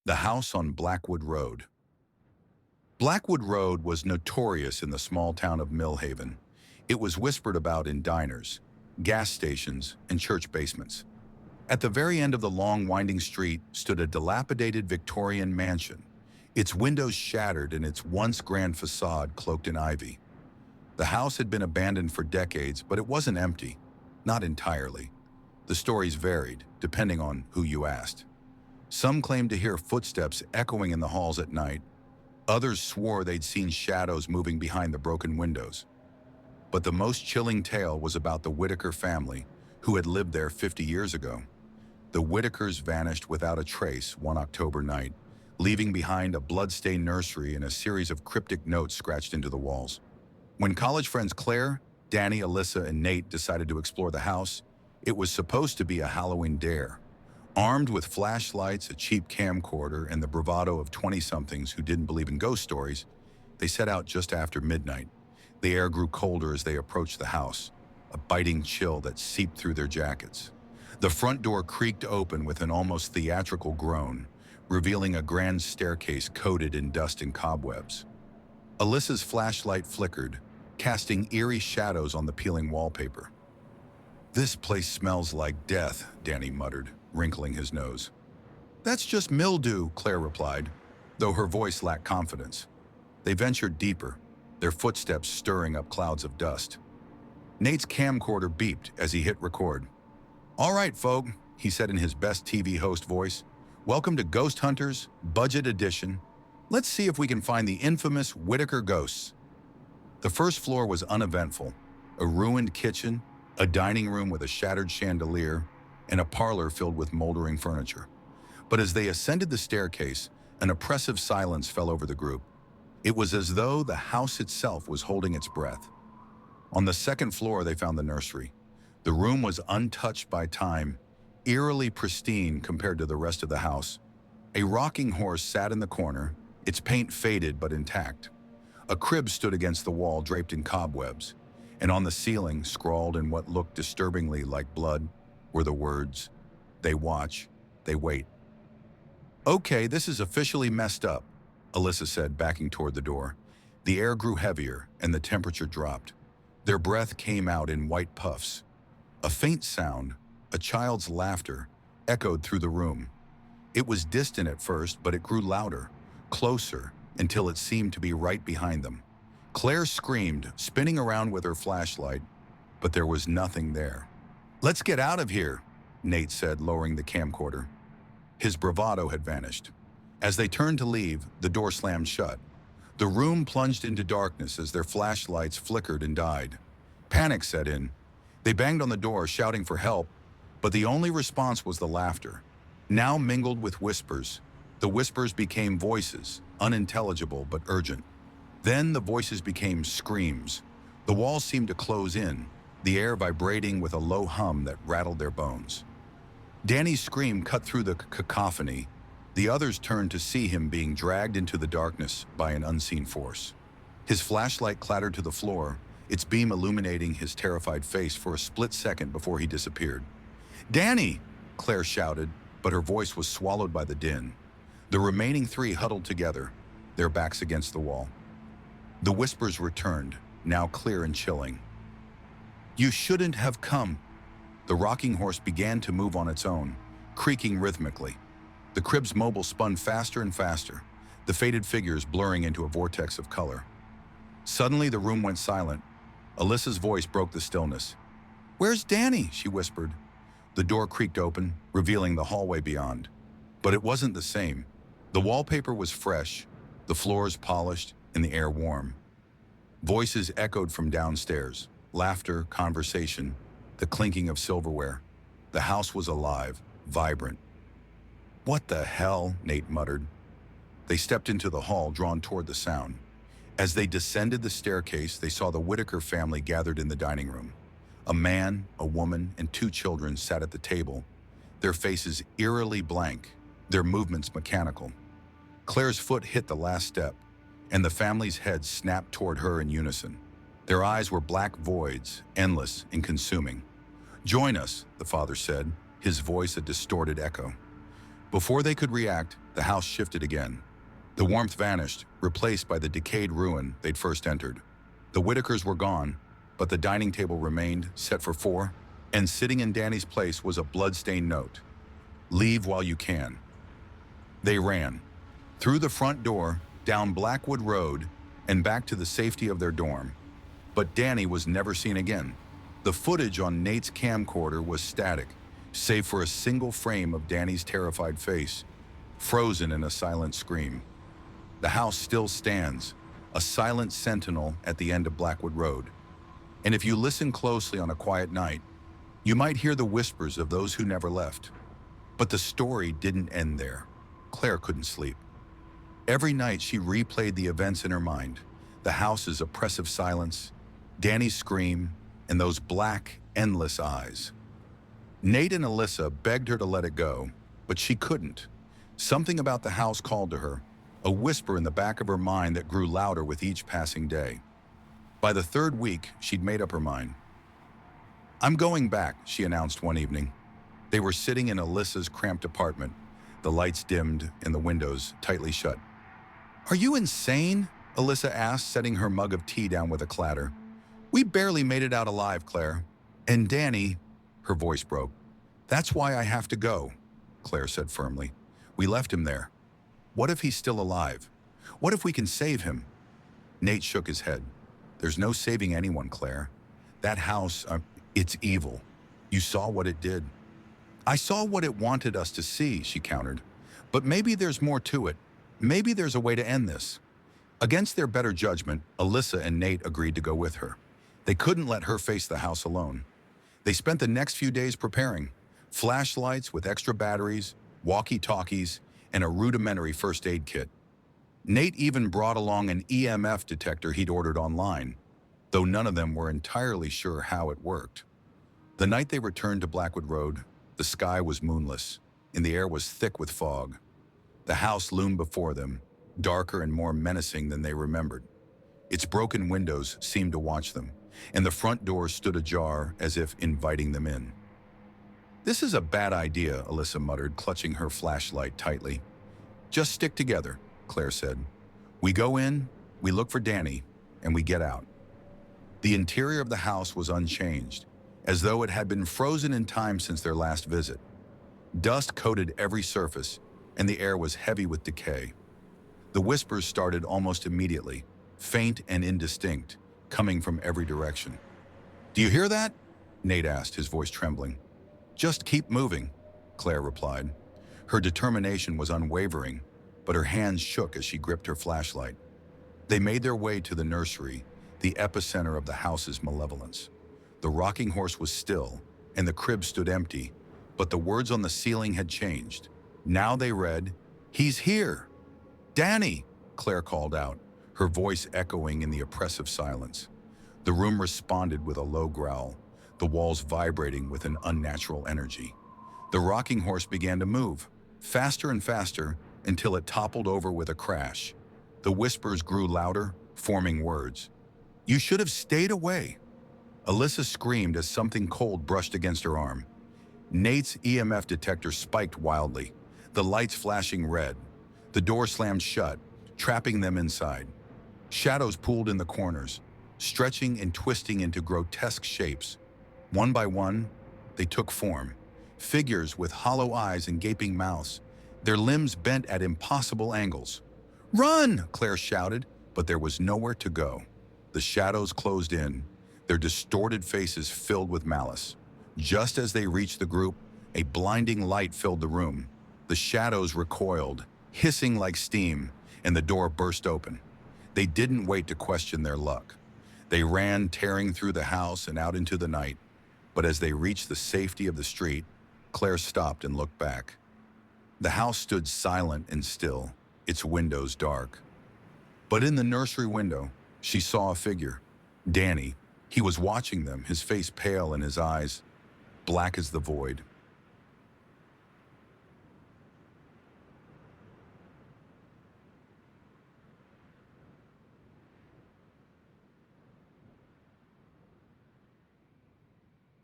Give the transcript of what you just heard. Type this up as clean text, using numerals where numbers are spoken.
The house on Blackwood Road. Blackwood Road was notorious in the small town of Millhaven. It was whispered about in diners, gas stations, and church basements. At the very end of the long winding street stood a dilapidated Victorian mansion, its windows shattered and its once grand facade cloaked in ivy. The house had been abandoned for decades, but it wasn't empty, not entirely. The stories varied, depending on who you asked. Some claimed to hear footsteps echoing in the halls at night. Others swore they'd seen shadows moving behind the broken windows. But the most chilling tale was about the Whitaker family, who had lived there 50 years ago. The Whitakers vanished without a trace one October night, leaving behind a blood-stained nursery and a series of cryptic notes scratched into the walls. When college friends Claire, Danny, Alyssa, and Nate decided to explore the house, it was supposed to be a Halloween dare. Armed with flashlights, a cheap camcorder, and the bravado of 20-somethings who didn't believe in ghost stories, they set out just after midnight. The air grew colder as they approached the house, a biting chill that seeped through their jackets. The front door creaked open with an almost theatrical groan, revealing a grand staircase coated in dust and cobwebs. Alyssa's flashlight flickered, casting eerie shadows on the peeling wallpaper. "This place smells like death," Danny muttered, wrinkling his nose. "That's just mildew," Claire replied, though her voice lacked confidence. They ventured deeper, their footsteps stirring up clouds of dust. Nate's camcorder beeped as he hit record. "All right, folk," he said in his best TV host voice. "Welcome to Ghost Hunters, Budget Edition. Let's see if we can find the infamous Whitaker ghosts." The first floor was uneventful. A ruined kitchen, a dining room with a shattered chandelier, and a parlor filled with moldering furniture. But as they ascended the staircase, an oppressive silence fell over the group. It was as though the house itself was holding its breath. On the second floor, they found the nursery. The room was untouched by time, eerily pristine compared to the rest of the house. A rocking horse sat in the corner, its paint faded but intact. A crib stood against the wall draped in cobwebs, and on the ceiling, scrawled in what looked disturbingly like blood, were the words, "They watch, they wait." "Okay, this is officially messed up," Alyssa said, backing toward the door. The air grew heavier, and the temperature dropped. Their breath came out in white puffs. A faint sound, a child's laughter, echoed through the room. It was distant at first, but it grew louder, closer, until it seemed to be right behind them. Claire screamed, spinning around with her flashlight, but there was nothing there. "Let's get out of here," Nate said, lowering the camcorder. His bravado had vanished. As they turned to leave, the door slammed shut. The room plunged into darkness as their flashlights flickered and died. Panic set in. They banged on the door, shouting for help, but the only response was the laughter, now mingled with whispers. The whispers became voices, unintelligible but urgent. Then the voices became screams. The walls seemed to close in, the air vibrating with a low hum that rattled their bones. Danny's scream cut through the cacophony. The others turned to see him being dragged into the darkness by an unseen force. His flashlight clattered to the floor, its beam illuminating his terrified face for a split second before he disappeared. "Danny!" Claire shouted, but her voice was swallowed by the din. The remaining three huddled together, their backs against the wall. The whispers returned, now clear and chilling. "You shouldn't have come." The rocking horse began to move on its own, creaking rhythmically. The crib's mobile spun faster and faster, the faded figures blurring into a vortex of color. Suddenly, the room went silent. Alyssa's voice broke the stillness. "Where's Danny?" she whispered. The door creaked open, revealing the hallway beyond. But it wasn't the same. The wallpaper was fresh, the floors polished, and the air warm. Voices echoed from downstairs, laughter, conversation, the clinking of silverware. The house was alive, vibrant. "What the hell?" Nate muttered. They stepped into the hall, drawn toward the sound. As they descended the staircase, they saw the Whitaker family gathered in the dining room. A man, a woman, and two children sat at the table, their faces eerily blank, their movements mechanical. Claire's foot hit the last step, and the family's heads snapped toward her in unison. Their eyes were black voids, endless and consuming. "Join us," the father said, his voice a distorted echo. Before they could react, The house shifted again. The warmth vanished, replaced by the decayed ruin they'd first entered. The Whitakers were gone, but the dining table remained, set for four, and sitting in Danny's place was a blood-stained note. "Leave while you can." They ran. Through the front door, down Blackwood Road, and back to the safety of their dorm. But Danny was never seen again. The footage on Nate's camcorder was static, save for a single frame of Danny's terrified face, frozen in a silent scream. The house still stands, a silent sentinel at the end of Blackwood Road. And if you listen closely on a quiet night, you might hear the whispers of those who never left. But the story didn't end there. Claire couldn't sleep. Every night she replayed the events in her mind, the house's oppressive silence, Danny's scream, and those black, endless eyes. Nate and Alyssa begged her to let it go, but she couldn't. Something about the house called to her, a whisper in the back of her mind that grew louder with each passing day. By the third week, she'd made up her mind. "I'm going back," she announced one evening. They were sitting in Alyssa's cramped apartment, the lights dimmed and the windows tightly shut. "Are you insane?" Alyssa asked, setting her mug of tea down with a clatter. "We barely made it out alive, Claire. And Danny," her voice broke. "That's why I have to go," Claire said firmly. "We left him there. What if he's still alive? What if we can save him?" Nate shook his head. "There's no saving anyone, Claire. That house, it's evil. You saw what it did." "I saw what it wanted us to see," she countered. "But maybe there's more to it. Maybe there's a way to end this." Against their better judgment, Alyssa and Nate agreed to go with her. They couldn't let her face the house alone. They spent the next few days preparing. Flashlights with extra batteries, walkie-talkies, and a rudimentary first aid kit. Nate even brought along an EMF detector he'd ordered online, though none of them were entirely sure how it worked. The night they returned to Blackwood Road, the sky was moonless, and the air was thick with fog. The house loomed before them, darker and more menacing than they remembered. Its broken windows seemed to watch them, and the front door stood ajar as if inviting them in. "This is a bad idea," Alyssa muttered, clutching her flashlight tightly. "Just stick together," Claire said. "We go in, we look for Danny, and we get out." The interior of the house was unchanged, as though it had been frozen in time since their last visit. Dust coated every surface, and the air was heavy with decay. The whispers started almost immediately, faint and indistinct, coming from every direction. "Do you hear that?" Nate asked, his voice trembling. "Just keep moving," Claire replied. Her determination was unwavering, but her hands shook as she gripped her flashlight. They made their way to the nursery, the epicenter of the house's malevolence. The rocking horse was still, and the crib stood empty, but the words on the ceiling had changed. Now they read, "He's here!" "Danny!" Claire called out, her voice echoing in the oppressive silence. The room responded with a low growl, the walls vibrating with an unnatural energy. The rocking horse began to move, faster and faster, until it toppled over with a crash. The whispers grew louder, forming words. "You should have stayed away." Alyssa screamed as something cold brushed against her arm. Nate's EMF detector spiked wildly, the lights flashing red. The door slammed shut, trapping them inside. Shadows pooled in the corners, stretching and twisting into grotesque shapes. One by one, they took form. Figures with hollow eyes and gaping mouths, their limbs bent at impossible angles. "Run!" Claire shouted, but there was nowhere to go. The shadows closed in, their distorted faces filled with malice. Just as they reached the group, a blinding light filled the room. The shadows recoiled, hissing like steam, and the door burst open. They didn't wait to question their luck. They ran, tearing through the house and out into the night. But as they reached the safety of the street, Claire stopped and looked back. The house stood silent and still, its windows dark. But in the nursery window, she saw a figure. Danny. He was watching them, his face pale and his eyes black as the void.